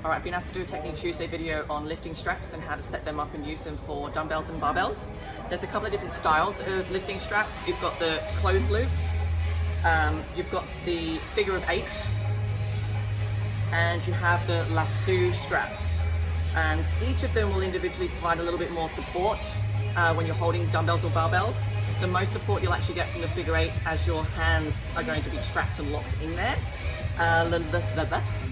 Alright, I've been asked to do a Technique Tuesday video on lifting straps and how to set them up and use them for dumbbells and barbells. There's a couple of different styles of lifting strap. You've got the closed loop, you've got the figure of 8, and you have the lasso strap. And each of them will individually provide a little bit more support when you're holding dumbbells or barbells. The most support you'll actually get from the figure 8 as your hands are going to be trapped and locked in there.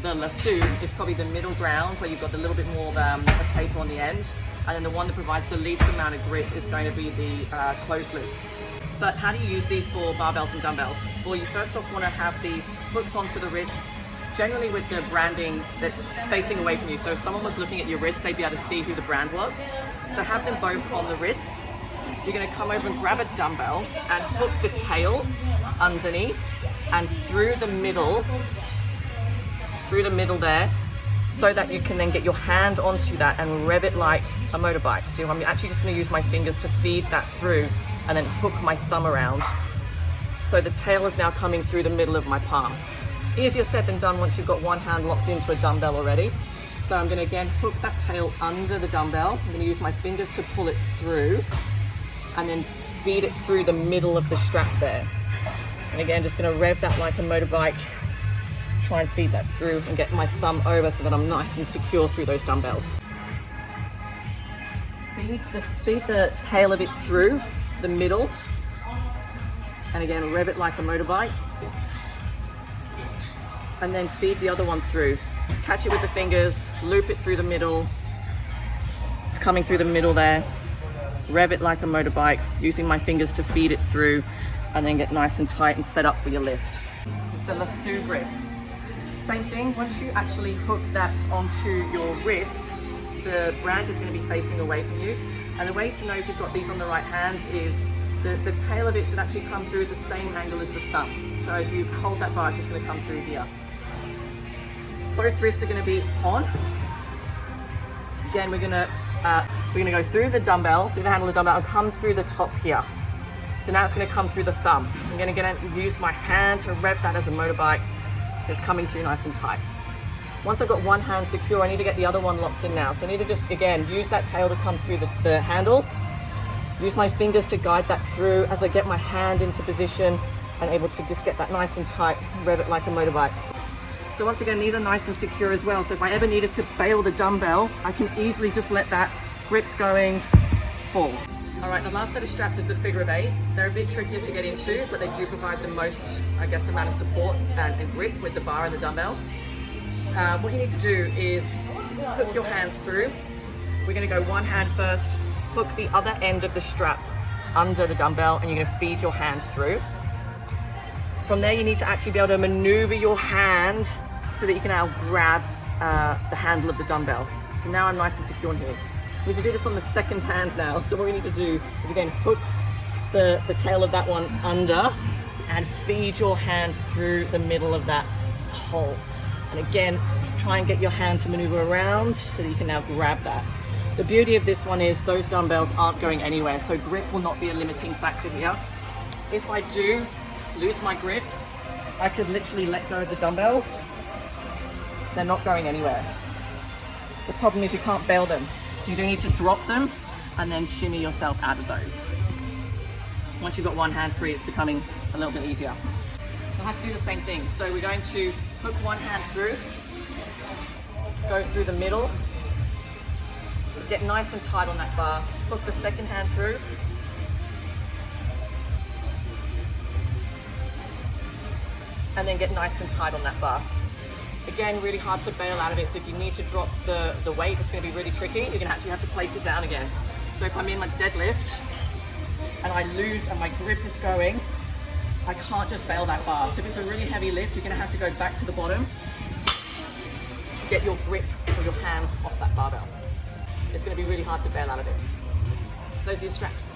The lasso is probably the middle ground where you've got a little bit more of a taper on the end, and then the one that provides the least amount of grip is going to be the closed loop. But how do you use these for barbells and dumbbells? Well, you first off want to have these hooked onto the wrist, generally with the branding that's facing away from you. So if someone was looking at your wrist, they'd be able to see who the brand was. So have them both on the wrists. You're going to come over and grab a dumbbell and hook the tail underneath and through the middle there, so that you can then get your hand onto that and rev it like a motorbike. So I'm actually just going to use my fingers to feed that through and then hook my thumb around. So the tail is now coming through the middle of my palm. Easier said than done once you've got one hand locked into a dumbbell already. So I'm going to again hook that tail under the dumbbell. I'm going to use my fingers to pull it through and then feed it through the middle of the strap there. And again, just going to rev that like a motorbike, try and feed that through and get my thumb over so that I'm nice and secure through those dumbbells. Feed the tail of it through the middle, and again rev it like a motorbike, and then feed the other one through. Catch it with the fingers, loop it through the middle. It's coming through the middle there. Rev it like a motorbike, using my fingers to feed it through, and then get nice and tight and set up for your lift. It's the Lasso Grip. Same thing, once you actually hook that onto your wrist, the brand is going to be facing away from you. And the way to know if you've got these on the right hands is the tail of it should actually come through the same angle as the thumb. So as you hold that bar, it's just going to come through here. Both wrists are going to be on. Again, we're going to go through the dumbbell, through the handle of the dumbbell, and come through the top here. So now it's going to come through the thumb. I'm going to use my hand to rev that as a motorbike. Just coming through nice and tight. Once I've got one hand secure, I need to get the other one locked in now. So I need to just, again, use that tail to come through the handle. Use my fingers to guide that through as I get my hand into position and able to just get that nice and tight, rev it like a motorbike. So once again, these are nice and secure as well. So if I ever needed to bail the dumbbell, I can easily just let that grips going, fall. All right, the last set of straps is the figure of 8. They're a bit trickier to get into, but they do provide the most, amount of support and grip with the bar and the dumbbell. What you need to do is hook your hands through. We're going to go one hand first, hook the other end of the strap under the dumbbell, and you're going to feed your hand through. From there, you need to actually be able to maneuver your hand so that you can now grab the handle of the dumbbell. So now I'm nice and secure in here. We need to do this on the second hand now. So what we need to do is again hook the tail of that one under and feed your hand through the middle of that hole. And again, try and get your hand to maneuver around so that you can now grab that. The beauty of this one is those dumbbells aren't going anywhere, so grip will not be a limiting factor here. If I do lose my grip, I could literally let go of the dumbbells. They're not going anywhere. The problem is you can't bail them. So you do need to drop them and then shimmy yourself out of those. Once you've got one hand free, it's becoming a little bit easier. You'll have to do the same thing. So we're going to hook one hand through, go through the middle, get nice and tight on that bar, hook the second hand through, and then get nice and tight on that bar. Again, really hard to bail out of it, so if you need to drop the weight, it's going to be really tricky. You're going to actually have to place it down again. So if I'm in my deadlift and I lose and my grip is going, I can't just bail that bar. So if it's a really heavy lift, you're going to have to go back to the bottom to get your grip or your hands off that barbell. It's going to be really hard to bail out of it. So those are your straps.